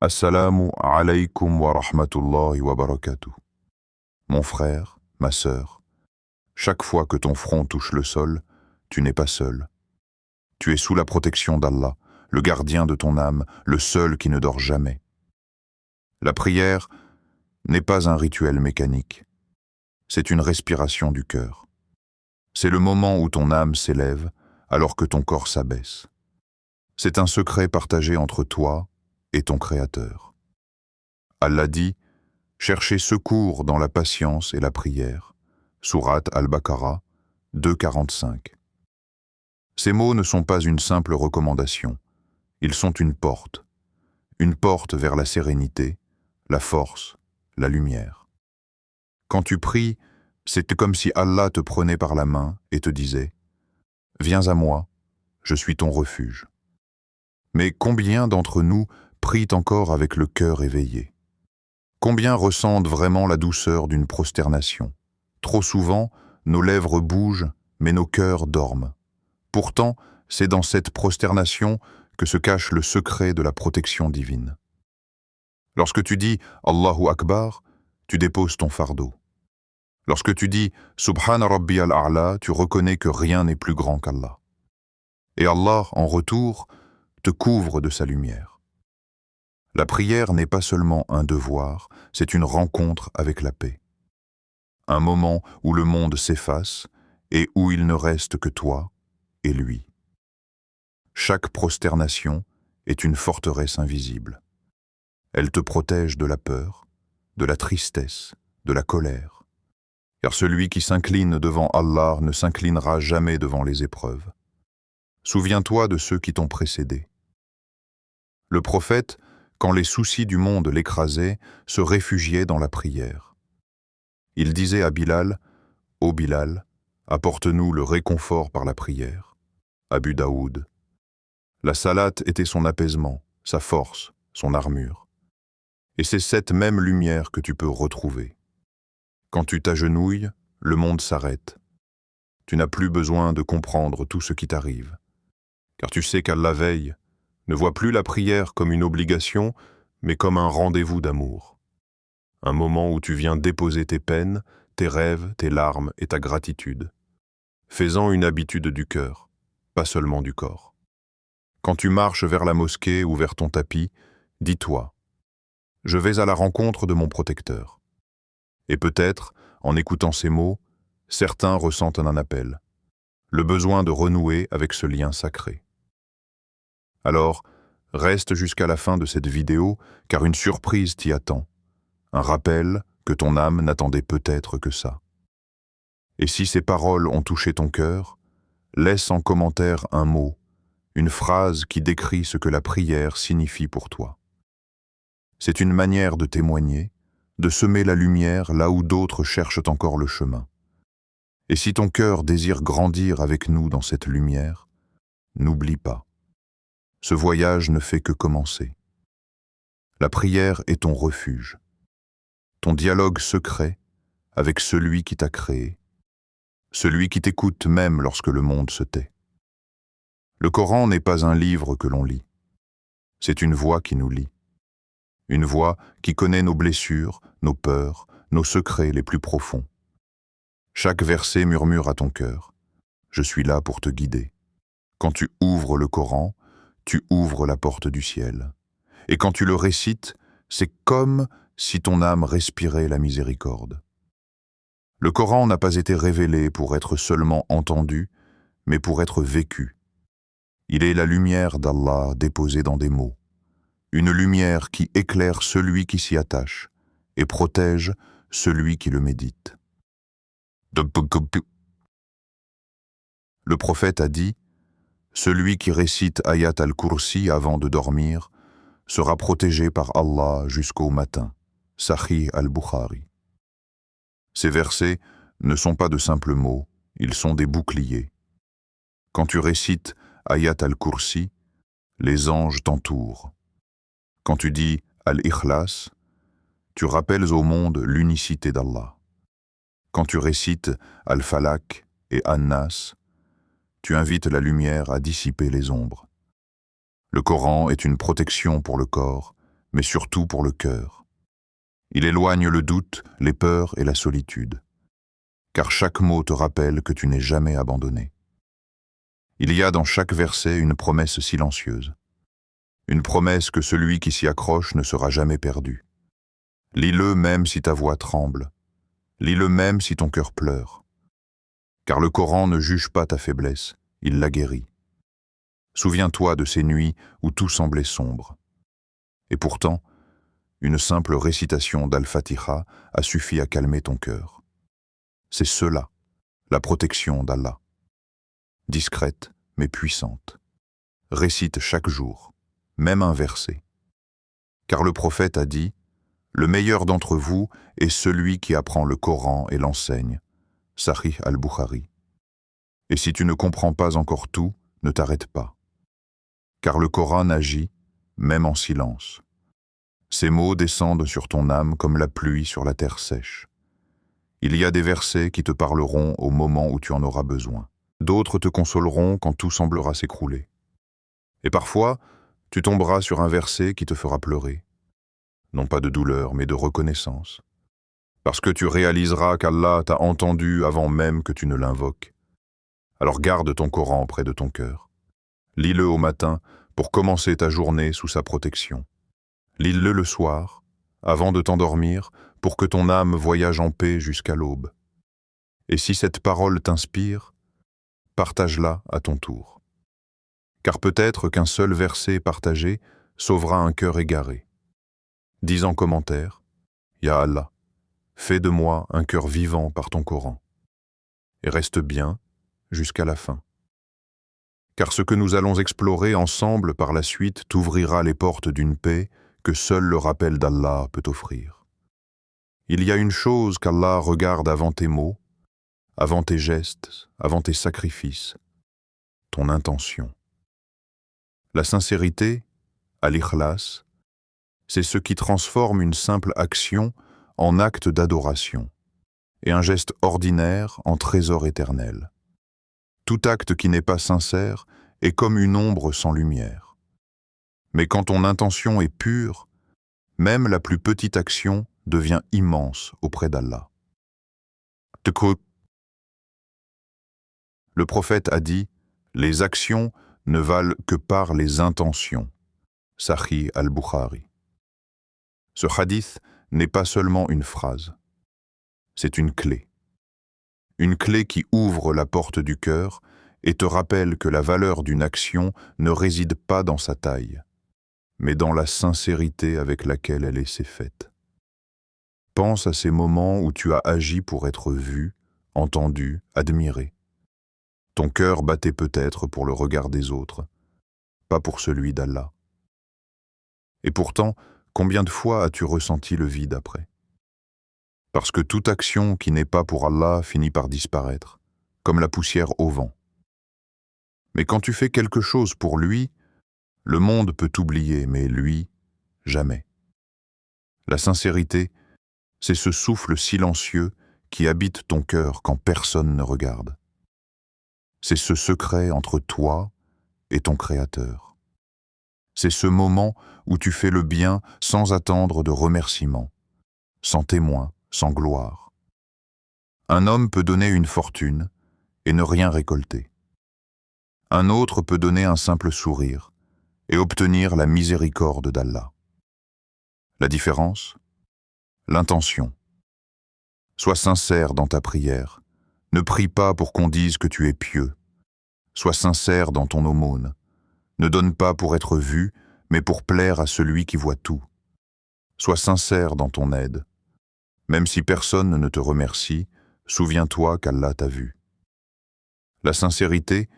Assalamu alaykum wa rahmatullahi wa barakatuh. Mon frère, ma sœur, chaque fois que ton front touche le sol, tu n'es pas seul. Tu es sous la protection d'Allah, le gardien de ton âme, le seul qui ne dort jamais. La prière n'est pas un rituel mécanique. C'est une respiration du cœur. C'est le moment où ton âme s'élève alors que ton corps s'abaisse. C'est un secret partagé entre toi et ton Créateur. Allah dit « Cherchez secours dans la patience et la prière » Sourate Al-Baqarah 2,45. Ces mots ne sont pas une simple recommandation, ils sont une porte vers la sérénité, la force, la lumière. Quand tu pries, c'est comme si Allah te prenait par la main et te disait « Viens à moi, je suis ton refuge ». Mais combien d'entre nous prient encore avec le cœur éveillé? Combien ressentent vraiment la douceur d'une prosternation? Trop souvent, nos lèvres bougent, mais nos cœurs dorment. Pourtant, c'est dans cette prosternation que se cache le secret de la protection divine. Lorsque tu dis « Allahu Akbar », tu déposes ton fardeau. Lorsque tu dis « Subhana Rabbi al-A'la », tu reconnais que rien n'est plus grand qu'Allah. Et Allah, en retour, te couvre de sa lumière. La prière n'est pas seulement un devoir, c'est une rencontre avec la paix. Un moment où le monde s'efface et où il ne reste que toi et lui. Chaque prosternation est une forteresse invisible. Elle te protège de la peur, de la tristesse, de la colère. Car celui qui s'incline devant Allah ne s'inclinera jamais devant les épreuves. Souviens-toi de ceux qui t'ont précédé. Le prophète, quand les soucis du monde l'écrasaient, se réfugiait dans la prière. Il disait à Bilal, « Ô Bilal, apporte-nous le réconfort par la prière. » Abu Daoud. La salate était son apaisement, sa force, son armure. Et c'est cette même lumière que tu peux retrouver. Quand tu t'agenouilles, le monde s'arrête. Tu n'as plus besoin de comprendre tout ce qui t'arrive. Car tu sais qu'Allah veille, ne vois plus la prière comme une obligation, mais comme un rendez-vous d'amour. Un moment où tu viens déposer tes peines, tes rêves, tes larmes et ta gratitude. Fais-en une habitude du cœur, pas seulement du corps. Quand tu marches vers la mosquée ou vers ton tapis, dis-toi « Je vais à la rencontre de mon protecteur ». Et peut-être, en écoutant ces mots, certains ressentent un appel, le besoin de renouer avec ce lien sacré. Alors, reste jusqu'à la fin de cette vidéo, car une surprise t'y attend. Un rappel que ton âme n'attendait peut-être que ça. Et si ces paroles ont touché ton cœur, laisse en commentaire un mot, une phrase qui décrit ce que la prière signifie pour toi. C'est une manière de témoigner, de semer la lumière là où d'autres cherchent encore le chemin. Et si ton cœur désire grandir avec nous dans cette lumière, n'oublie pas. Ce voyage ne fait que commencer. La prière est ton refuge, ton dialogue secret avec celui qui t'a créé, celui qui t'écoute même lorsque le monde se tait. Le Coran n'est pas un livre que l'on lit, c'est une voix qui nous lie, une voix qui connaît nos blessures, nos peurs, nos secrets les plus profonds. Chaque verset murmure à ton cœur, « Je suis là pour te guider ». Quand tu ouvres le Coran, tu ouvres la porte du ciel. Et quand tu le récites, c'est comme si ton âme respirait la miséricorde. Le Coran n'a pas été révélé pour être seulement entendu, mais pour être vécu. Il est la lumière d'Allah déposée dans des mots. Une lumière qui éclaire celui qui s'y attache et protège celui qui le médite. Le prophète a dit « Celui qui récite Ayat al-Kursi avant de dormir sera protégé par Allah jusqu'au matin. » Sahih al-Bukhari. Ces versets ne sont pas de simples mots, ils sont des boucliers. Quand tu récites Ayat al-Kursi, les anges t'entourent. Quand tu dis Al-Ikhlas, tu rappelles au monde l'unicité d'Allah. Quand tu récites Al-Falak et An-Nas, tu invites la lumière à dissiper les ombres. Le Coran est une protection pour le corps, mais surtout pour le cœur. Il éloigne le doute, les peurs et la solitude, car chaque mot te rappelle que tu n'es jamais abandonné. Il y a dans chaque verset une promesse silencieuse, une promesse que celui qui s'y accroche ne sera jamais perdu. Lis-le même si ta voix tremble, lis-le même si ton cœur pleure, car le Coran ne juge pas ta faiblesse, il la guérit. Souviens-toi de ces nuits où tout semblait sombre. Et pourtant, une simple récitation d'Al-Fatiha a suffi à calmer ton cœur. C'est cela, la protection d'Allah. Discrète, mais puissante. Récite chaque jour, même un verset. Car le prophète a dit « Le meilleur d'entre vous est celui qui apprend le Coran et l'enseigne. » Sahih al-Bukhari. Et si tu ne comprends pas encore tout, ne t'arrête pas. Car le Coran agit, même en silence. Ces mots descendent sur ton âme comme la pluie sur la terre sèche. Il y a des versets qui te parleront au moment où tu en auras besoin. D'autres te consoleront quand tout semblera s'écrouler. Et parfois, tu tomberas sur un verset qui te fera pleurer. Non pas de douleur, mais de reconnaissance. Parce que tu réaliseras qu'Allah t'a entendu avant même que tu ne l'invoques. Alors garde ton Coran près de ton cœur. Lis-le au matin pour commencer ta journée sous sa protection. Lis-le le soir, avant de t'endormir, pour que ton âme voyage en paix jusqu'à l'aube. Et si cette parole t'inspire, partage-la à ton tour. Car peut-être qu'un seul verset partagé sauvera un cœur égaré. Dis en commentaire, « Ya Allah, fais de moi un cœur vivant par ton Coran. » Et reste bien jusqu'à la fin. Car ce que nous allons explorer ensemble par la suite t'ouvrira les portes d'une paix que seul le rappel d'Allah peut offrir. Il y a une chose qu'Allah regarde avant tes mots, avant tes gestes, avant tes sacrifices, ton intention. La sincérité, al-ikhlas, c'est ce qui transforme une simple action en acte d'adoration et un geste ordinaire en trésor éternel. Tout acte qui n'est pas sincère est comme une ombre sans lumière. Mais quand ton intention est pure, même la plus petite action devient immense auprès d'Allah. Le prophète a dit « Les actions ne valent que par les intentions » Sahih al-Bukhari. Ce hadith n'est pas seulement une phrase, c'est une clé. Une clé qui ouvre la porte du cœur et te rappelle que la valeur d'une action ne réside pas dans sa taille, mais dans la sincérité avec laquelle elle s'est faite. Pense à ces moments où tu as agi pour être vu, entendu, admiré. Ton cœur battait peut-être pour le regard des autres, pas pour celui d'Allah. Et pourtant, combien de fois as-tu ressenti le vide après? Parce que toute action qui n'est pas pour Allah finit par disparaître, comme la poussière au vent. Mais quand tu fais quelque chose pour lui, le monde peut t'oublier, mais lui, jamais. La sincérité, c'est ce souffle silencieux qui habite ton cœur quand personne ne regarde. C'est ce secret entre toi et ton Créateur. C'est ce moment où tu fais le bien sans attendre de remerciements, sans témoin, sans gloire. Un homme peut donner une fortune et ne rien récolter. Un autre peut donner un simple sourire et obtenir la miséricorde d'Allah. La différence? L'intention. Sois sincère dans ta prière. Ne prie pas pour qu'on dise que tu es pieux. Sois sincère dans ton aumône. Ne donne pas pour être vu, mais pour plaire à celui qui voit tout. Sois sincère dans ton aide. Même si personne ne te remercie, souviens-toi qu'Allah t'a vu. La sincérité,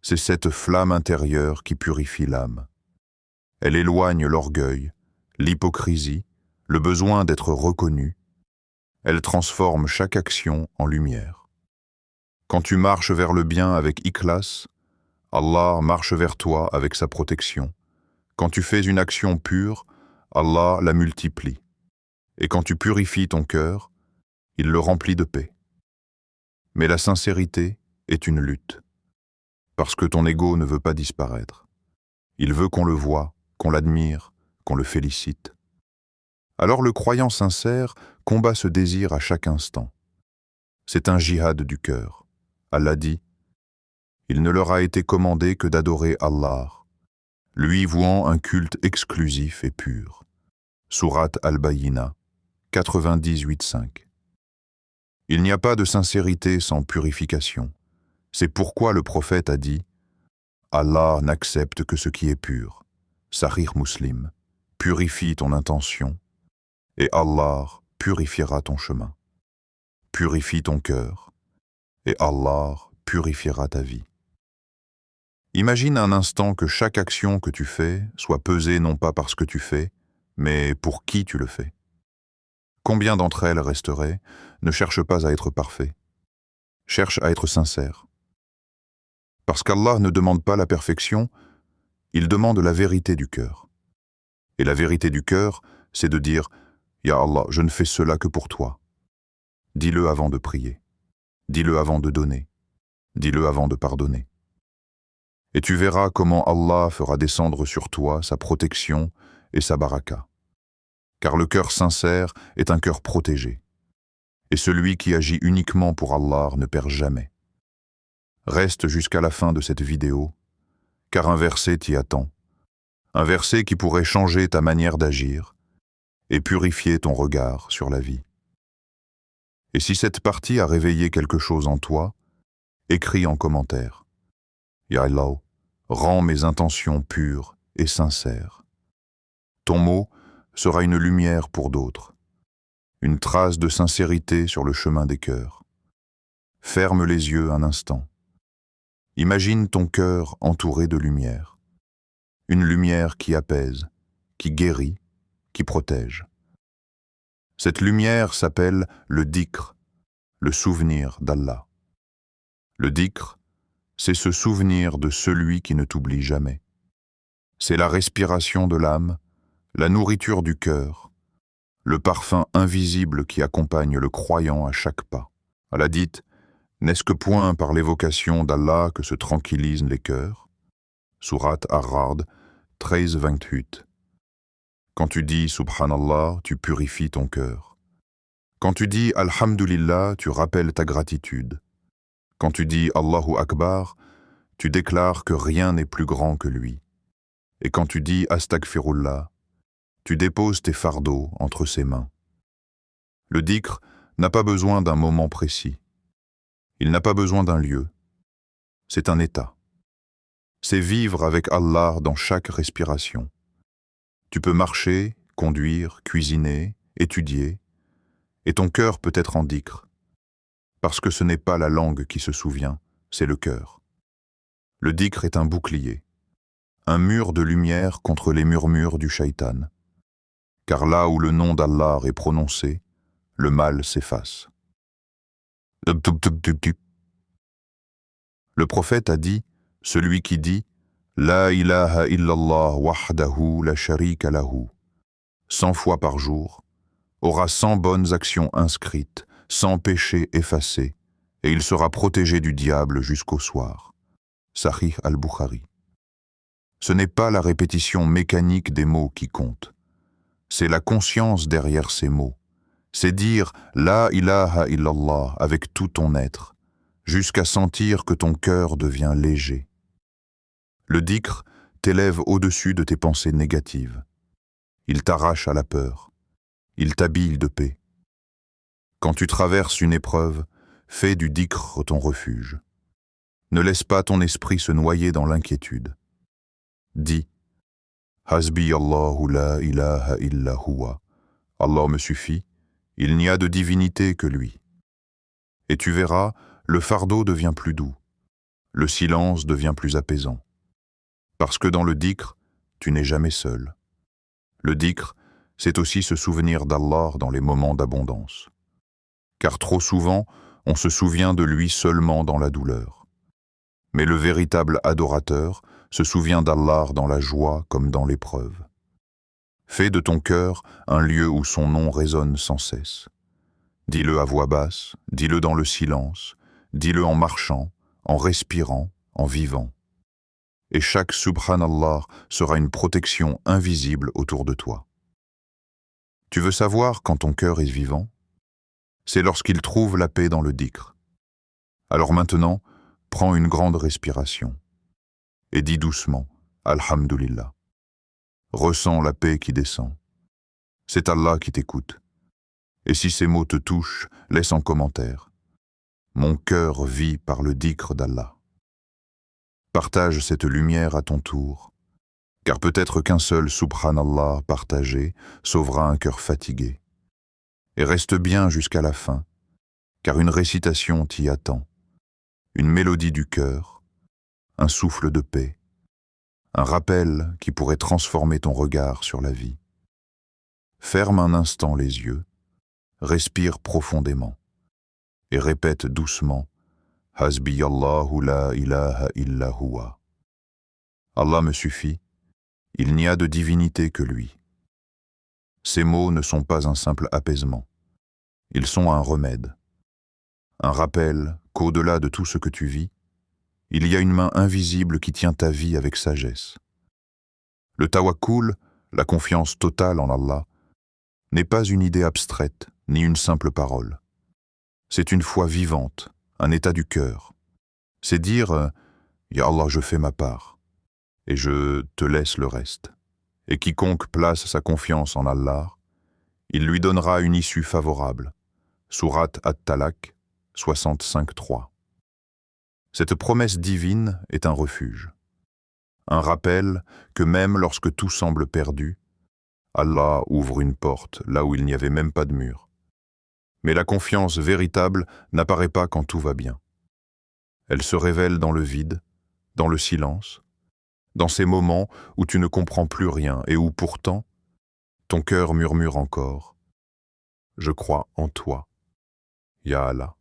c'est cette flamme intérieure qui purifie l'âme. Elle éloigne l'orgueil, l'hypocrisie, le besoin d'être reconnu. Elle transforme chaque action en lumière. Quand tu marches vers le bien avec ikhlas, Allah marche vers toi avec sa protection. Quand tu fais une action pure, Allah la multiplie. Et quand tu purifies ton cœur, il le remplit de paix. Mais la sincérité est une lutte. Parce que ton ego ne veut pas disparaître. Il veut qu'on le voie, qu'on l'admire, qu'on le félicite. Alors le croyant sincère combat ce désir à chaque instant. C'est un jihad du cœur. Allah dit « Il ne leur a été commandé que d'adorer Allah, lui vouant un culte exclusif et pur. » Sourate Al-Bayyina, 98.5. Il n'y a pas de sincérité sans purification. C'est pourquoi le prophète a dit « Allah n'accepte que ce qui est pur. » Sahih Muslim, purifie ton intention, et Allah purifiera ton chemin. Purifie ton cœur, et Allah purifiera ta vie. Imagine un instant que chaque action que tu fais soit pesée non pas par ce que tu fais, mais pour qui tu le fais. Combien d'entre elles resteraient? Ne cherche pas à être parfait. Cherche à être sincère. Parce qu'Allah ne demande pas la perfection, il demande la vérité du cœur. Et la vérité du cœur, c'est de dire « Ya Allah, je ne fais cela que pour toi ». Dis-le avant de prier. Dis-le avant de donner. Dis-le avant de pardonner. Et tu verras comment Allah fera descendre sur toi sa protection et sa baraka. Car le cœur sincère est un cœur protégé. Et celui qui agit uniquement pour Allah ne perd jamais. Reste jusqu'à la fin de cette vidéo, car un verset t'y attend. Un verset qui pourrait changer ta manière d'agir et purifier ton regard sur la vie. Et si cette partie a réveillé quelque chose en toi, écris en commentaire. Ya Allah, rends mes intentions pures et sincères. Ton mot sera une lumière pour d'autres, une trace de sincérité sur le chemin des cœurs. Ferme les yeux un instant. Imagine ton cœur entouré de lumière. Une lumière qui apaise, qui guérit, qui protège. Cette lumière s'appelle le dhikr, le souvenir d'Allah. Le dhikr, c'est ce souvenir de celui qui ne t'oublie jamais. C'est la respiration de l'âme, la nourriture du cœur, le parfum invisible qui accompagne le croyant à chaque pas. Allah dit, n'est-ce que point par l'évocation d'Allah que se tranquillisent les cœurs? Sourate Ar-Ra'd, 13-28. Quand tu dis Subhanallah, tu purifies ton cœur. Quand tu dis Alhamdulillah, tu rappelles ta gratitude. Quand tu dis Allahu Akbar, tu déclares que rien n'est plus grand que lui. Et quand tu dis Astaghfirullah, tu déposes tes fardeaux entre ses mains. Le dhikr n'a pas besoin d'un moment précis. Il n'a pas besoin d'un lieu. C'est un état. C'est vivre avec Allah dans chaque respiration. Tu peux marcher, conduire, cuisiner, étudier, et ton cœur peut être en dhikr. Parce que ce n'est pas la langue qui se souvient, c'est le cœur. Le dhikr est un bouclier, un mur de lumière contre les murmures du shaitan. Car là où le nom d'Allah est prononcé, le mal s'efface. Le prophète a dit, celui qui dit « La ilaha illallah wahdahu la sharika lahu » 100 fois par jour, aura 100 bonnes actions inscrites, 100 péchés effacés, et il sera protégé du diable jusqu'au soir. Sahih al-Bukhari. Ce n'est pas la répétition mécanique des mots qui compte. C'est la conscience derrière ces mots. C'est dire « La ilaha illallah » avec tout ton être, jusqu'à sentir que ton cœur devient léger. Le dhikr t'élève au-dessus de tes pensées négatives. Il t'arrache à la peur. Il t'habille de paix. Quand tu traverses une épreuve, fais du dhikr ton refuge. Ne laisse pas ton esprit se noyer dans l'inquiétude. Dis « Hasbi Allahu la ilaha illa huwa » Allah me suffit, il n'y a de divinité que lui. Et tu verras, le fardeau devient plus doux, le silence devient plus apaisant. Parce que dans le dhikr, tu n'es jamais seul. Le dhikr, c'est aussi se souvenir d'Allah dans les moments d'abondance. Car trop souvent, on se souvient de lui seulement dans la douleur. Mais le véritable adorateur se souvient d'Allah dans la joie comme dans l'épreuve. Fais de ton cœur un lieu où son nom résonne sans cesse. Dis-le à voix basse, dis-le dans le silence, dis-le en marchant, en respirant, en vivant. et chaque subhanallah sera une protection invisible autour de toi. Tu veux savoir quand ton cœur est vivant? C'est lorsqu'il trouve la paix dans le dhikr. Alors maintenant, prends une grande respiration et dis doucement « Alhamdulillah ». Ressens la paix qui descend. C'est Allah qui t'écoute. Et si ces mots te touchent, laisse en commentaire. Mon cœur vit par le dhikr d'Allah. Partage cette lumière à ton tour, car peut-être qu'un seul subhanallah partagé sauvera un cœur fatigué. Et reste bien jusqu'à la fin, car une récitation t'y attend, une mélodie du cœur, un souffle de paix, un rappel qui pourrait transformer ton regard sur la vie. Ferme un instant les yeux, respire profondément et répète doucement « Hasbi Allahu la ilaha illa huwa ». Allah me suffit, il n'y a de divinité que lui. Ces mots ne sont pas un simple apaisement, ils sont un remède, un rappel qu'au-delà de tout ce que tu vis, il y a une main invisible qui tient ta vie avec sagesse. Le tawakkul, la confiance totale en Allah, n'est pas une idée abstraite ni une simple parole. C'est une foi vivante, un état du cœur. C'est dire « Ya Allah, je fais ma part, et je te laisse le reste. » Et quiconque place sa confiance en Allah, il lui donnera une issue favorable. Sourate At-Talaq 65.3. Cette promesse divine est un refuge. Un rappel que même lorsque tout semble perdu, Allah ouvre une porte là où il n'y avait même pas de mur. Mais la confiance véritable n'apparaît pas quand tout va bien. Elle se révèle dans le vide, dans le silence, dans ces moments où tu ne comprends plus rien et où pourtant, ton cœur murmure encore « Je crois en toi, Ya Allah ».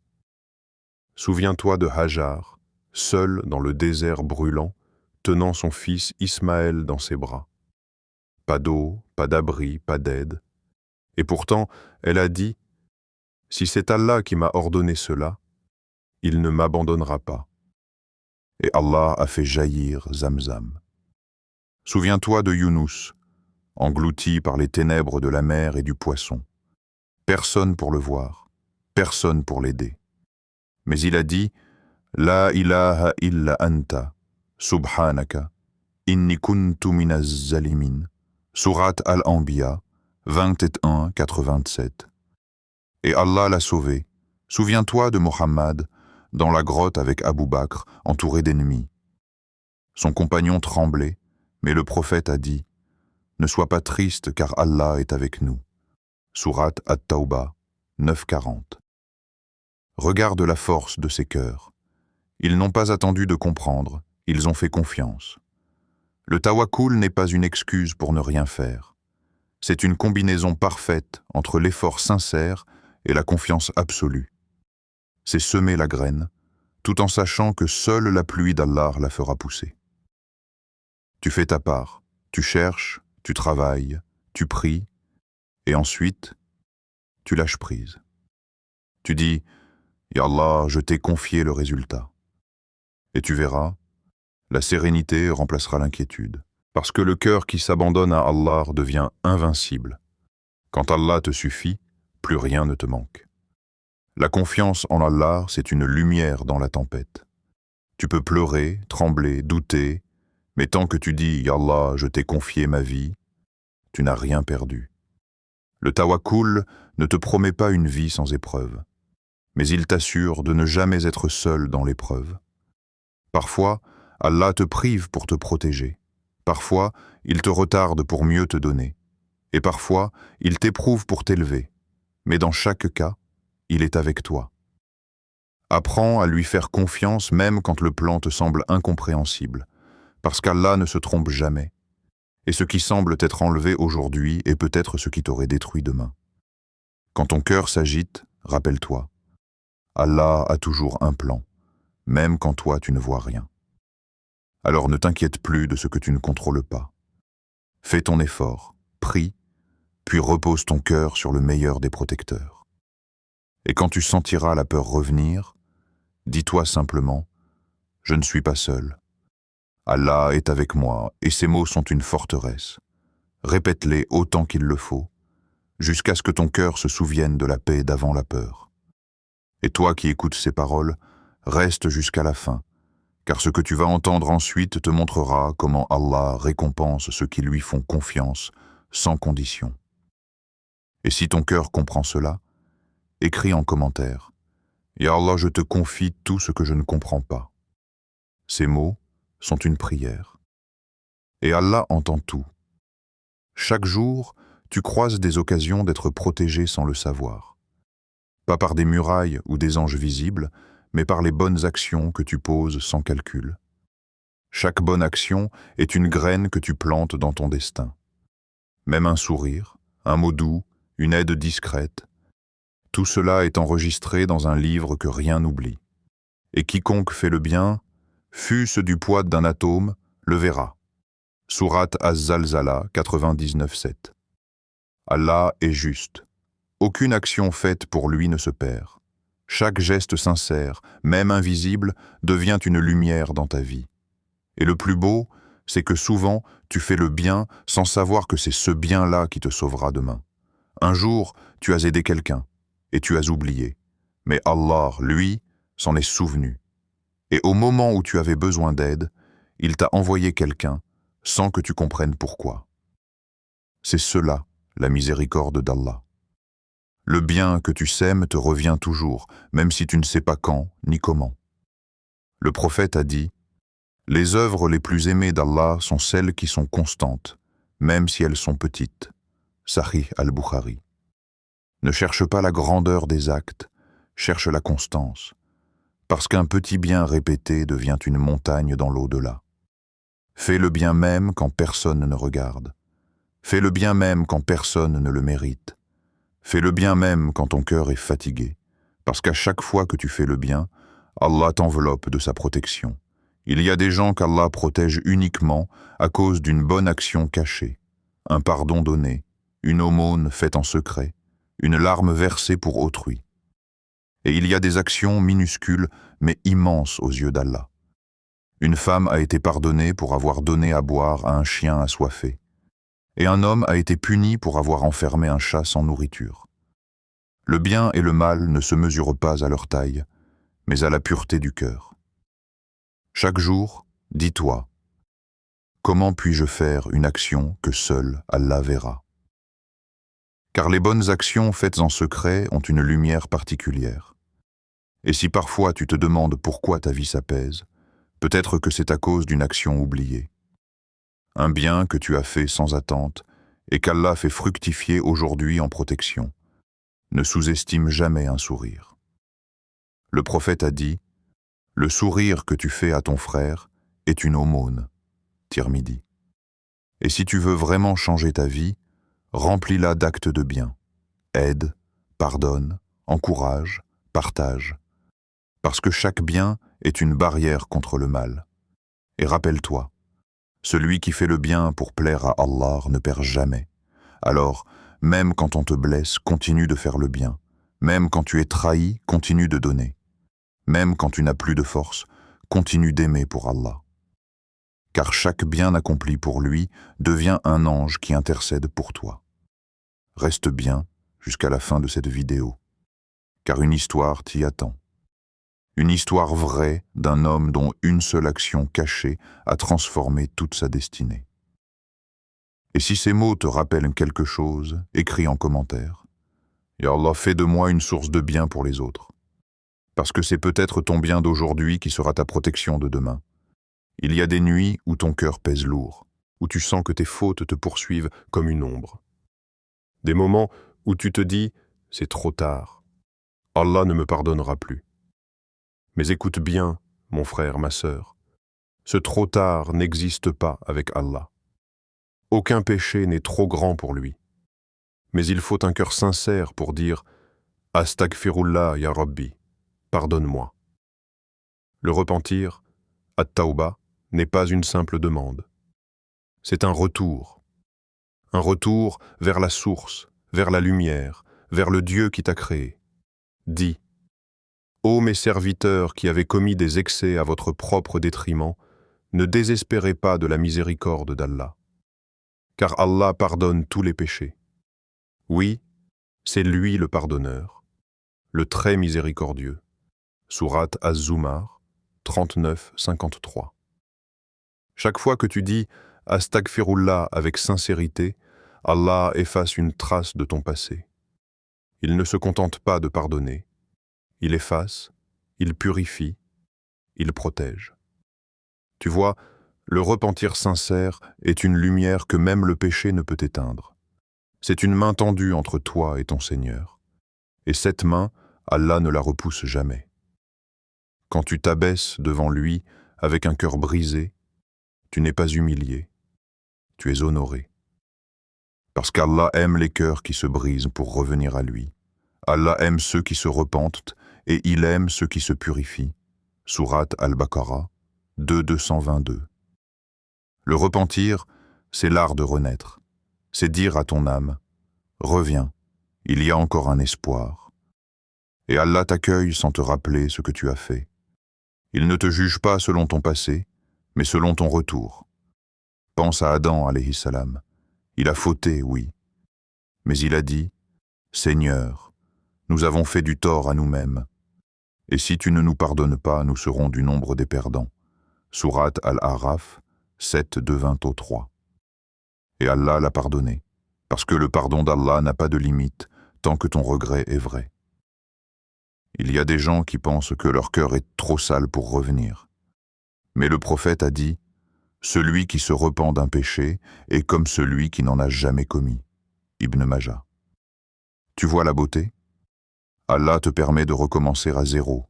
Souviens-toi de Hajar, seul dans le désert brûlant, tenant son fils Ismaël dans ses bras. Pas d'eau, pas d'abri, pas d'aide. Et pourtant, elle a dit « Si c'est Allah qui m'a ordonné cela, il ne m'abandonnera pas. » Et Allah a fait jaillir Zamzam. Souviens-toi de Younous, englouti par les ténèbres de la mer et du poisson. Personne pour le voir, personne pour l'aider. Mais il a dit « La ilaha illa anta, subhanaka, inni kuntu minaz zalimin ». Sourate Al-Anbiya 21-87. Et Allah l'a sauvé. Souviens-toi de Mohammed dans la grotte avec Abu Bakr, entouré d'ennemis. Son compagnon tremblait, mais le prophète a dit « Ne sois pas triste car Allah est avec nous ». Sourate At-Tawbah 9-40. Regarde la force de ces cœurs. Ils n'ont pas attendu de comprendre, ils ont fait confiance. Le tawakkul n'est pas une excuse pour ne rien faire. C'est une combinaison parfaite entre l'effort sincère et la confiance absolue. C'est semer la graine, tout en sachant que seule la pluie d'Allah la fera pousser. Tu fais ta part, tu cherches, tu travailles, tu pries, et ensuite, tu lâches prise. Tu dis « Ya Allah, je t'ai confié le résultat ». Et tu verras, la sérénité remplacera l'inquiétude, parce que le cœur qui s'abandonne à Allah devient invincible. Quand Allah te suffit, plus rien ne te manque. La confiance en Allah, c'est une lumière dans la tempête. Tu peux pleurer, trembler, douter, mais tant que tu dis « Ya Allah, je t'ai confié ma vie », tu n'as rien perdu. Le tawakkul ne te promet pas une vie sans épreuve, mais il t'assure de ne jamais être seul dans l'épreuve. Parfois, Allah te prive pour te protéger. Parfois, il te retarde pour mieux te donner. Et parfois, il t'éprouve pour t'élever. Mais dans chaque cas, il est avec toi. Apprends à lui faire confiance même quand le plan te semble incompréhensible, parce qu'Allah ne se trompe jamais. Et ce qui semble t'être enlevé aujourd'hui est peut-être ce qui t'aurait détruit demain. Quand ton cœur s'agite, rappelle-toi, Allah a toujours un plan, même quand toi tu ne vois rien. Alors ne t'inquiète plus de ce que tu ne contrôles pas. Fais ton effort, prie, puis repose ton cœur sur le meilleur des protecteurs. Et quand tu sentiras la peur revenir, dis-toi simplement « Je ne suis pas seul. Allah est avec moi, et ces mots sont une forteresse. Répète-les autant qu'il le faut, jusqu'à ce que ton cœur se souvienne de la paix d'avant la peur. Et toi qui écoutes ces paroles, reste jusqu'à la fin, car ce que tu vas entendre ensuite te montrera comment Allah récompense ceux qui lui font confiance, sans condition. Et si ton cœur comprend cela, écris en commentaire « Ya Allah, je te confie tout ce que je ne comprends pas ». Ces mots sont une prière. Et Allah entend tout. Chaque jour, tu croises des occasions d'être protégé sans le savoir. Pas par des murailles ou des anges visibles, mais par les bonnes actions que tu poses sans calcul. Chaque bonne action est une graine que tu plantes dans ton destin. Même un sourire, un mot doux, une aide discrète, tout cela est enregistré dans un livre que rien n'oublie. Et quiconque fait le bien, fût-ce du poids d'un atome, le verra. Sourate Az-Zalzala 99:7. Allah est juste. Aucune action faite pour lui ne se perd. Chaque geste sincère, même invisible, devient une lumière dans ta vie. Et le plus beau, c'est que souvent, tu fais le bien sans savoir que c'est ce bien-là qui te sauvera demain. Un jour, tu as aidé quelqu'un, et tu as oublié. Mais Allah, lui, s'en est souvenu. Et au moment où tu avais besoin d'aide, il t'a envoyé quelqu'un, sans que tu comprennes pourquoi. C'est cela, la miséricorde d'Allah. Le bien que tu sèmes te revient toujours, même si tu ne sais pas quand ni comment. Le prophète a dit « Les œuvres les plus aimées d'Allah sont celles qui sont constantes, même si elles sont petites. » Sahih al-Bukhari. Ne cherche pas la grandeur des actes, cherche la constance, parce qu'un petit bien répété devient une montagne dans l'au-delà. Fais le bien même quand personne ne regarde. Fais le bien même quand personne ne le mérite. Fais le bien même quand ton cœur est fatigué, parce qu'à chaque fois que tu fais le bien, Allah t'enveloppe de sa protection. Il y a des gens qu'Allah protège uniquement à cause d'une bonne action cachée, un pardon donné, une aumône faite en secret, une larme versée pour autrui. Et il y a des actions minuscules mais immenses aux yeux d'Allah. Une femme a été pardonnée pour avoir donné à boire à un chien assoiffé, et un homme a été puni pour avoir enfermé un chat sans nourriture. Le bien et le mal ne se mesurent pas à leur taille, mais à la pureté du cœur. Chaque jour, dis-toi, comment puis-je faire une action que seul Allah verra? Car les bonnes actions faites en secret ont une lumière particulière. Et si parfois tu te demandes pourquoi ta vie s'apaise, peut-être que c'est à cause d'une action oubliée. Un bien que tu as fait sans attente et qu'Allah fait fructifier aujourd'hui en protection. Ne sous-estime jamais un sourire. Le prophète a dit « Le sourire que tu fais à ton frère est une aumône. » Tirmidhi. Et si tu veux vraiment changer ta vie, remplis-la d'actes de bien. Aide, pardonne, encourage, partage. Parce que chaque bien est une barrière contre le mal. Et rappelle-toi, celui qui fait le bien pour plaire à Allah ne perd jamais. Alors, même quand on te blesse, continue de faire le bien. Même quand tu es trahi, continue de donner. Même quand tu n'as plus de force, continue d'aimer pour Allah. Car chaque bien accompli pour lui devient un ange qui intercède pour toi. Reste bien jusqu'à la fin de cette vidéo, car une histoire t'y attend. Une histoire vraie d'un homme dont une seule action cachée a transformé toute sa destinée. Et si ces mots te rappellent quelque chose, écris en commentaire. Ya Allah, fais de moi une source de bien pour les autres. Parce que c'est peut-être ton bien d'aujourd'hui qui sera ta protection de demain. Il y a des nuits où ton cœur pèse lourd, où tu sens que tes fautes te poursuivent comme une ombre. Des moments où tu te dis « c'est trop tard, Allah ne me pardonnera plus ». Mais écoute bien, mon frère, ma sœur, ce trop tard n'existe pas avec Allah. Aucun péché n'est trop grand pour lui. Mais il faut un cœur sincère pour dire « Astaghfirullah ya Rabbi, pardonne-moi ». Le repentir, at-tawba, n'est pas une simple demande. C'est un retour vers la source, vers la lumière, vers le Dieu qui t'a créé. Dis, ô mes serviteurs qui avez commis des excès à votre propre détriment, Ne désespérez pas de la miséricorde d'Allah, car Allah pardonne tous les péchés. Oui, c'est lui le pardonneur, le très miséricordieux. Sourate Az-Zumar, 39-53. Chaque fois que tu dis « Astaghfirullah » avec sincérité, Allah efface une trace de ton passé. Il ne se contente pas de pardonner. Il efface, il purifie, il protège. Tu vois, le repentir sincère est une lumière que même le péché ne peut éteindre. C'est une main tendue entre toi et ton Seigneur. Et cette main, Allah ne la repousse jamais. Quand tu t'abaisses devant lui avec un cœur brisé, tu n'es pas humilié, tu es honoré. Parce qu'Allah aime les cœurs qui se brisent pour revenir à lui. Allah aime ceux qui se repentent et il aime ceux qui se purifient. Sourate Al-Baqarah 2:222. Le repentir, c'est l'art de renaître. C'est dire à ton âme, reviens, il y a encore un espoir. Et Allah t'accueille sans te rappeler ce que tu as fait. Il ne te juge pas selon ton passé, mais selon ton retour. Pense à Adam, alayhi salam. Il a fauté, oui. Mais il a dit, Seigneur, nous avons fait du tort à nous-mêmes. Et si tu ne nous pardonnes pas, nous serons du nombre des perdants. Sourate Al-A'raf 7:20-3. Et Allah l'a pardonné, parce que le pardon d'Allah n'a pas de limite tant que ton regret est vrai. Il y a des gens qui pensent que leur cœur est trop sale pour revenir. Mais le prophète a dit, celui qui se repent d'un péché est comme celui qui n'en a jamais commis. Ibn Majah. Tu vois la beauté? Allah te permet de recommencer à zéro,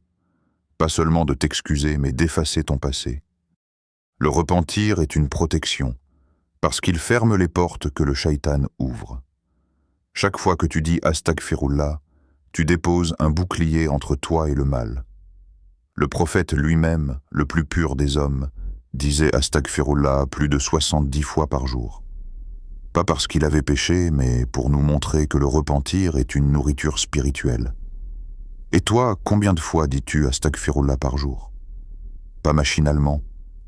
pas seulement de t'excuser, mais d'effacer ton passé. Le repentir est une protection, parce qu'il ferme les portes que le shaitan ouvre. Chaque fois que tu dis « Astaghfirullah », tu déposes un bouclier entre toi et le mal. Le prophète lui-même, le plus pur des hommes, disait Astaghfirullah plus de 70 fois par jour. Pas parce qu'il avait péché, mais pour nous montrer que le repentir est une nourriture spirituelle. Et toi, combien de fois dis-tu Astaghfirullah par jour? Pas machinalement,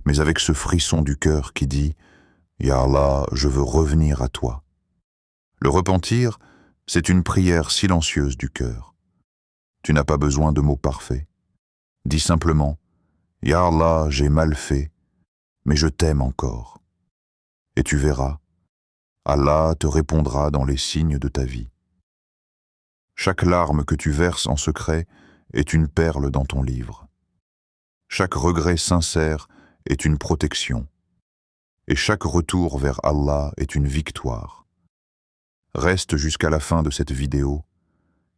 mais avec ce frisson du cœur qui dit « Ya Allah, je veux revenir à toi ». Le repentir, c'est une prière silencieuse du cœur. Tu n'as pas besoin de mots parfaits. Dis simplement « Ya Allah, j'ai mal fait, mais je t'aime encore ». Et tu verras, Allah te répondra dans les signes de ta vie. Chaque larme que tu verses en secret est une perle dans ton livre. Chaque regret sincère est une protection. Et chaque retour vers Allah est une victoire. Reste jusqu'à la fin de cette vidéo,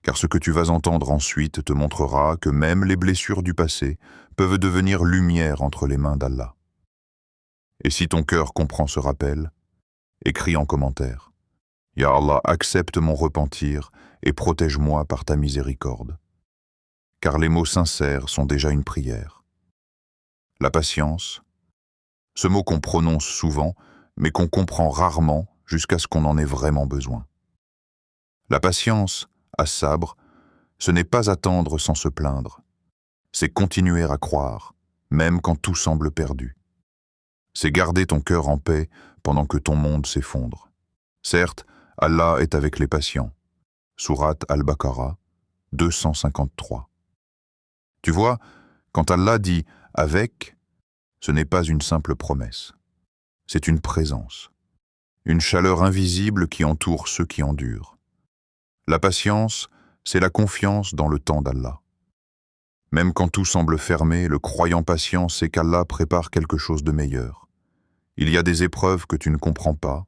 car ce que tu vas entendre ensuite te montrera que même les blessures du passé peuvent devenir lumière entre les mains d'Allah. Et si ton cœur comprend ce rappel, écris en commentaire. Ya Allah, accepte mon repentir et protège-moi par ta miséricorde. Car les mots sincères sont déjà une prière. La patience, ce mot qu'on prononce souvent, mais qu'on comprend rarement jusqu'à ce qu'on en ait vraiment besoin. La patience, as-sabr, ce n'est pas attendre sans se plaindre. C'est continuer à croire, même quand tout semble perdu. C'est garder ton cœur en paix pendant que ton monde s'effondre. Certes, Allah est avec les patients. Sourate Al-Baqarah 253. Tu vois, quand Allah dit « avec », ce n'est pas une simple promesse. C'est une présence, une chaleur invisible qui entoure ceux qui endurent. La patience, c'est la confiance dans le temps d'Allah. Même quand tout semble fermé, le croyant patient sait qu'Allah prépare quelque chose de meilleur. Il y a des épreuves que tu ne comprends pas,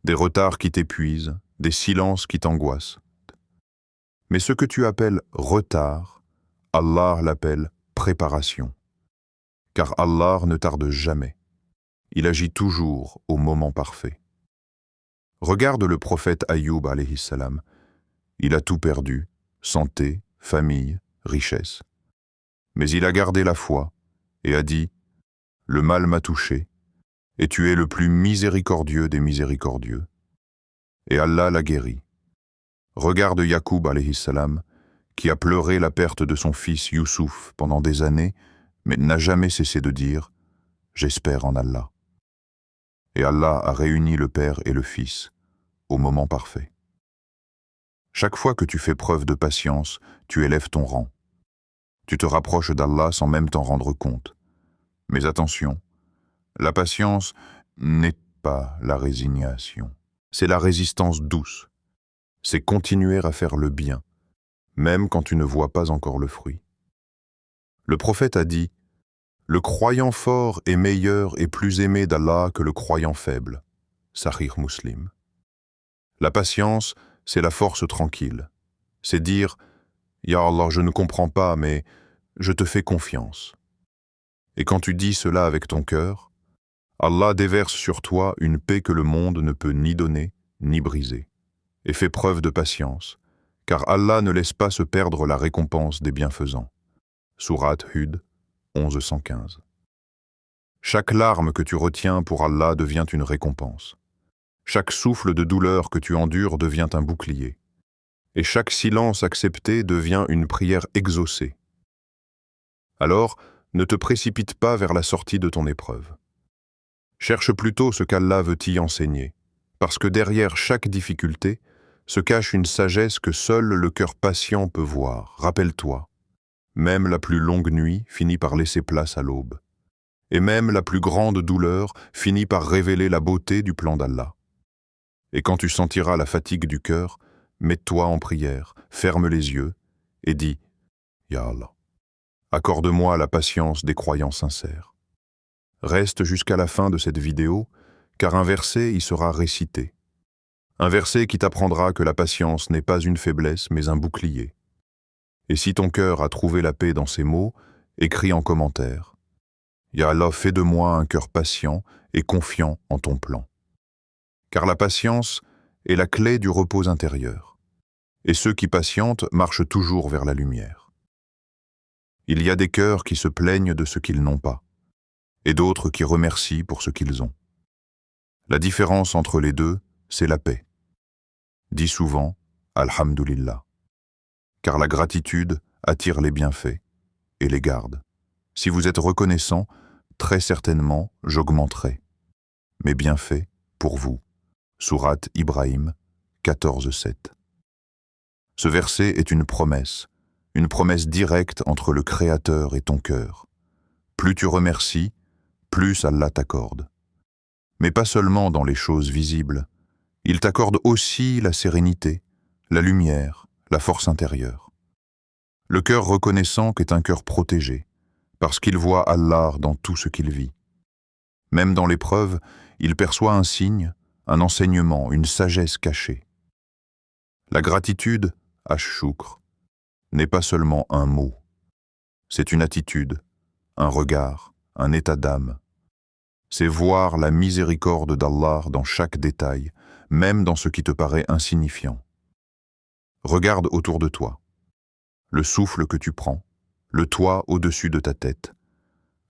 des retards qui t'épuisent, des silences qui t'angoissent. Mais ce que tu appelles retard, Allah l'appelle préparation. Car Allah ne tarde jamais. Il agit toujours au moment parfait. Regarde le prophète Ayoub alayhi salam. Il a tout perdu, santé, famille, richesse. Mais il a gardé la foi et a dit « Le mal m'a touché, et tu es le plus miséricordieux des miséricordieux. » Et Allah l'a guéri. Regarde Yacoub alayhi salam, qui a pleuré la perte de son fils Youssouf pendant des années, mais n'a jamais cessé de dire « j'espère en Allah. Et Allah a réuni le Père et le Fils au moment parfait. Chaque fois que tu fais preuve de patience, tu élèves ton rang. Tu te rapproches d'Allah sans même t'en rendre compte. Mais attention, la patience n'est pas la résignation. C'est la résistance douce. C'est continuer à faire le bien, même quand tu ne vois pas encore le fruit. Le prophète a dit « Le croyant fort est meilleur et plus aimé d'Allah que le croyant faible. » Sahih Muslim. La patience, c'est la force tranquille. C'est dire « Ya Allah, je ne comprends pas, mais je te fais confiance. » Et quand tu dis cela avec ton cœur, Allah déverse sur toi une paix que le monde ne peut ni donner, ni briser. Et fais preuve de patience, car Allah ne laisse pas se perdre la récompense des bienfaisants. Sourate Hud 11:115. Chaque larme que tu retiens pour Allah devient une récompense. Chaque souffle de douleur que tu endures devient un bouclier. Et chaque silence accepté devient une prière exaucée. Alors, ne te précipite pas vers la sortie de ton épreuve. Cherche plutôt ce qu'Allah veut t'y enseigner, parce que derrière chaque difficulté se cache une sagesse que seul le cœur patient peut voir. Rappelle-toi, même la plus longue nuit finit par laisser place à l'aube. Et même la plus grande douleur finit par révéler la beauté du plan d'Allah. Et quand tu sentiras la fatigue du cœur, mets-toi en prière, ferme les yeux et dis « Ya Allah, accorde-moi la patience des croyants sincères. » Reste jusqu'à la fin de cette vidéo, car un verset y sera récité. Un verset qui t'apprendra que la patience n'est pas une faiblesse, mais un bouclier. Et si ton cœur a trouvé la paix dans ces mots, écris en commentaire. Ya Allah, fais de moi un cœur patient et confiant en ton plan. Car la patience est la clé du repos intérieur. Et ceux qui patientent marchent toujours vers la lumière. Il y a des cœurs qui se plaignent de ce qu'ils n'ont pas, et d'autres qui remercient pour ce qu'ils ont. La différence entre les deux, c'est la paix. Dis souvent « Alhamdulillah », car la gratitude attire les bienfaits et les garde. Si vous êtes reconnaissant, très certainement j'augmenterai mes bienfaits pour vous. Sourate Ibrahim 14:7. Ce verset est une promesse directe entre le Créateur et ton cœur. Plus tu remercies, plus Allah t'accorde. Mais pas seulement dans les choses visibles. Il t'accorde aussi la sérénité, la lumière, la force intérieure. Le cœur reconnaissant est un cœur protégé, parce qu'il voit Allah dans tout ce qu'il vit. Même dans l'épreuve, il perçoit un signe, un enseignement, une sagesse cachée. La gratitude, ash-shukr, n'est pas seulement un mot. C'est une attitude, un regard, un état d'âme. C'est voir la miséricorde d'Allah dans chaque détail, même dans ce qui te paraît insignifiant. Regarde autour de toi. Le souffle que tu prends, le toit au-dessus de ta tête,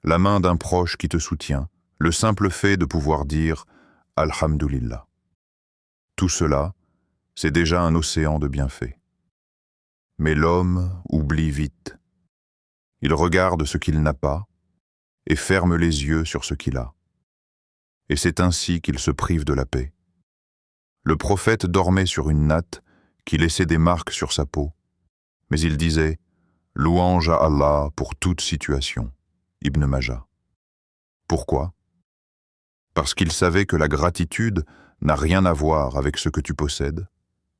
la main d'un proche qui te soutient, le simple fait de pouvoir dire « Alhamdulillah ». Tout cela, c'est déjà un océan de bienfaits. Mais l'homme oublie vite. Il regarde ce qu'il n'a pas et ferme les yeux sur ce qu'il a. Et c'est ainsi qu'il se prive de la paix. Le prophète dormait sur une natte qui laissait des marques sur sa peau, mais il disait « Louange à Allah pour toute situation » Ibn Majah. Pourquoi? Parce qu'il savait que la gratitude n'a rien à voir avec ce que tu possèdes,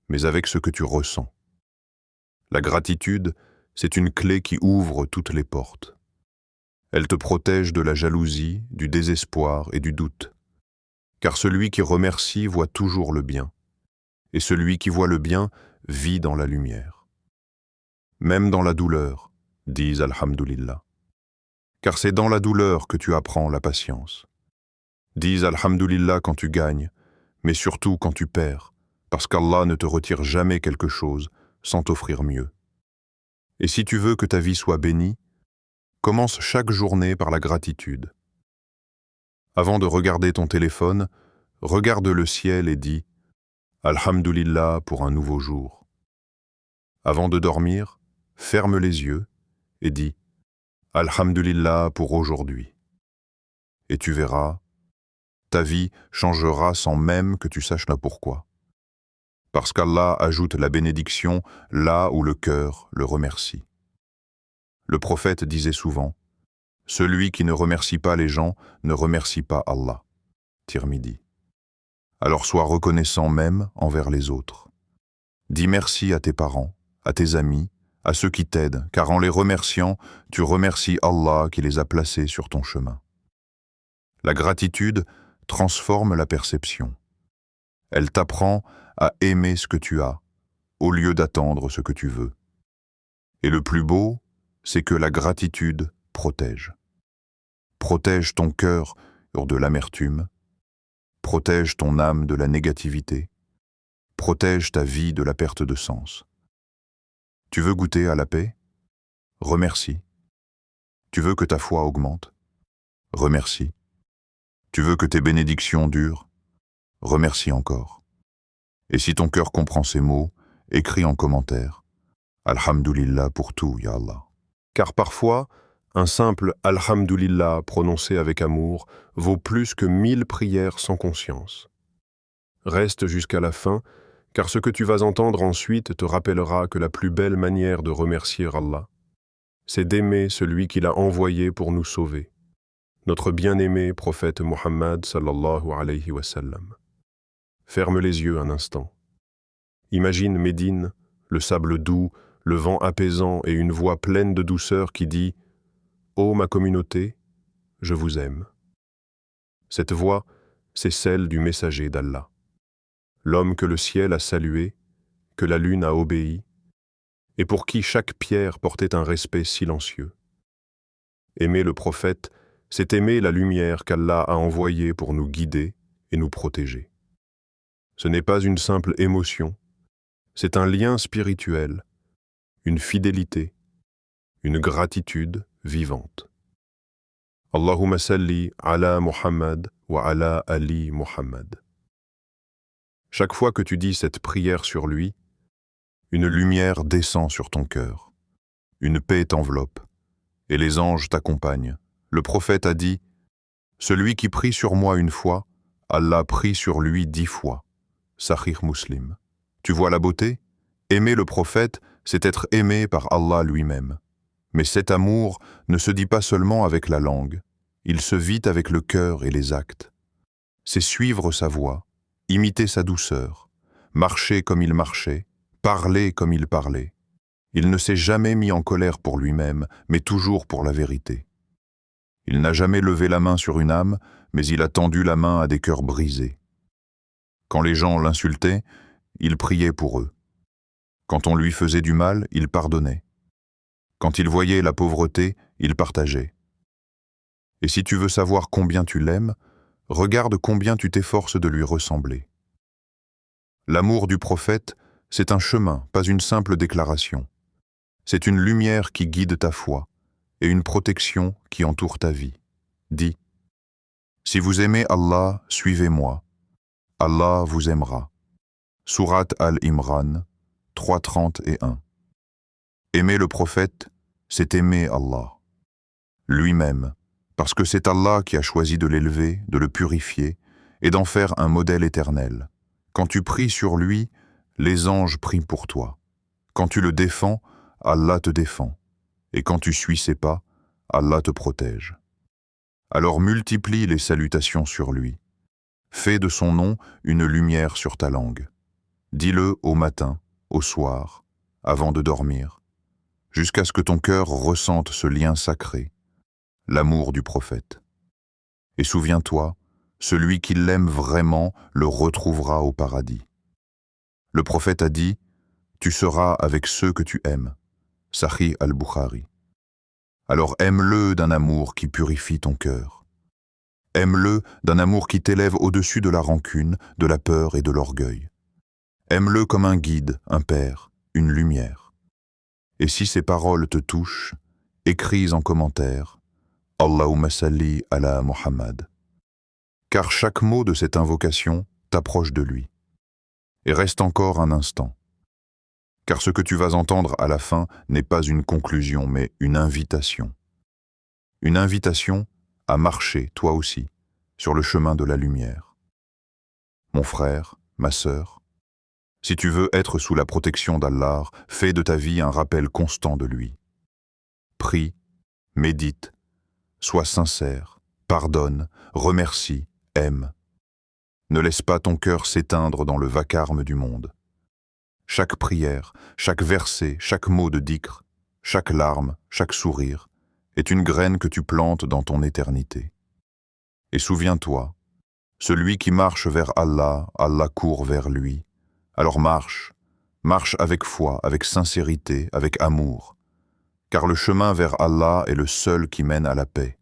mais avec ce que tu ressens. La gratitude, c'est une clé qui ouvre toutes les portes. Elle te protège de la jalousie, du désespoir et du doute. Car celui qui remercie voit toujours le bien, et celui qui voit le bien vit dans la lumière. Même dans la douleur, dis Alhamdulillah. Car c'est dans la douleur que tu apprends la patience. Dis Alhamdulillah quand tu gagnes, mais surtout quand tu perds, parce qu'Allah ne te retire jamais quelque chose sans t'offrir mieux. Et si tu veux que ta vie soit bénie, commence chaque journée par la gratitude. Avant de regarder ton téléphone, regarde le ciel et dis « Alhamdulillah pour un nouveau jour ». Avant de dormir, ferme les yeux et dis « Alhamdulillah pour aujourd'hui ». et tu verras, ta vie changera sans même que tu saches le pourquoi. Parce qu'Allah ajoute la bénédiction là où le cœur le remercie. Le prophète disait souvent, « Celui qui ne remercie pas les gens ne remercie pas Allah. » Tirmidhi. Alors sois reconnaissant même envers les autres. Dis merci à tes parents, à tes amis, à ceux qui t'aident, car en les remerciant, tu remercies Allah qui les a placés sur ton chemin. La gratitude transforme la perception. Elle t'apprend à aimer ce que tu as, au lieu d'attendre ce que tu veux. Et le plus beau, c'est que la gratitude protège. Protège ton cœur de l'amertume, protège ton âme de la négativité, protège ta vie de la perte de sens. Tu veux goûter à la paix? Remercie. Tu veux que ta foi augmente? Remercie. Tu veux que tes bénédictions durent? Remercie encore. Et si ton cœur comprend ces mots, écris en commentaire « Alhamdulillah pour tout, Ya Allah ». Car parfois, un simple « Alhamdulillah » prononcé avec amour vaut plus que 1000 prières sans conscience. Reste jusqu'à la fin, car ce que tu vas entendre ensuite te rappellera que la plus belle manière de remercier Allah, c'est d'aimer celui qu'il a envoyé pour nous sauver, notre bien-aimé prophète Muhammad sallallahu alayhi wa sallam. Ferme les yeux un instant. Imagine Médine, le sable doux, le vent apaisant et une voix pleine de douceur qui dit « Ô ma communauté, je vous aime ». Cette voix, c'est celle du messager d'Allah. L'homme que le ciel a salué, que la lune a obéi, et pour qui chaque pierre portait un respect silencieux. Aimer le prophète, c'est aimer la lumière qu'Allah a envoyée pour nous guider et nous protéger. Ce n'est pas une simple émotion, c'est un lien spirituel, une fidélité, une gratitude vivante. Allahumma salli ala Muhammad wa ala Ali Muhammad. Chaque fois que tu dis cette prière sur lui, une lumière descend sur ton cœur, une paix t'enveloppe, et les anges t'accompagnent. Le prophète a dit « Celui qui prie sur moi une fois, Allah prie sur lui 10 fois. » Sahih Muslim. Tu vois la beauté? Aimer le prophète, c'est être aimé par Allah lui-même. Mais cet amour ne se dit pas seulement avec la langue, il se vit avec le cœur et les actes. C'est suivre sa voie, imiter sa douceur, marcher comme il marchait, parler comme il parlait. Il ne s'est jamais mis en colère pour lui-même, mais toujours pour la vérité. Il n'a jamais levé la main sur une âme, mais il a tendu la main à des cœurs brisés. Quand les gens l'insultaient, il priait pour eux. Quand on lui faisait du mal, il pardonnait. Quand il voyait la pauvreté, il partageait. Et si tu veux savoir combien tu l'aimes, regarde combien tu t'efforces de lui ressembler. L'amour du prophète, c'est un chemin, pas une simple déclaration. C'est une lumière qui guide ta foi et une protection qui entoure ta vie. Dis, si vous aimez Allah, suivez-moi. Allah vous aimera. Sourate Al-Imran 3:31. Aimer le prophète, c'est aimer Allah, lui-même, parce que c'est Allah qui a choisi de l'élever, de le purifier et d'en faire un modèle éternel. Quand tu pries sur lui, les anges prient pour toi. Quand tu le défends, Allah te défend. Et quand tu suis ses pas, Allah te protège. Alors multiplie les salutations sur lui. Fais de son nom une lumière sur ta langue. Dis-le au matin, au soir, avant de dormir, jusqu'à ce que ton cœur ressente ce lien sacré, l'amour du prophète. Et souviens-toi, celui qui l'aime vraiment le retrouvera au paradis. Le prophète a dit, « Tu seras avec ceux que tu aimes » Sahih al-Bukhari. Alors aime-le d'un amour qui purifie ton cœur. Aime-le d'un amour qui t'élève au-dessus de la rancune, de la peur et de l'orgueil. Aime-le comme un guide, un père, une lumière. Et si ces paroles te touchent, écris en commentaire « Allahumma salli ala Muhammad » car chaque mot de cette invocation t'approche de lui. Et reste encore un instant, car ce que tu vas entendre à la fin n'est pas une conclusion, mais une invitation. Une invitation à marcher, toi aussi, sur le chemin de la lumière. Mon frère, ma sœur, si tu veux être sous la protection d'Allah, fais de ta vie un rappel constant de lui. Prie, médite, sois sincère, pardonne, remercie, aime. Ne laisse pas ton cœur s'éteindre dans le vacarme du monde. Chaque prière, chaque verset, chaque mot de dhikr, chaque larme, chaque sourire, est une graine que tu plantes dans ton éternité. Et souviens-toi, celui qui marche vers Allah, Allah court vers lui. Alors marche, marche avec foi, avec sincérité, avec amour, car le chemin vers Allah est le seul qui mène à la paix.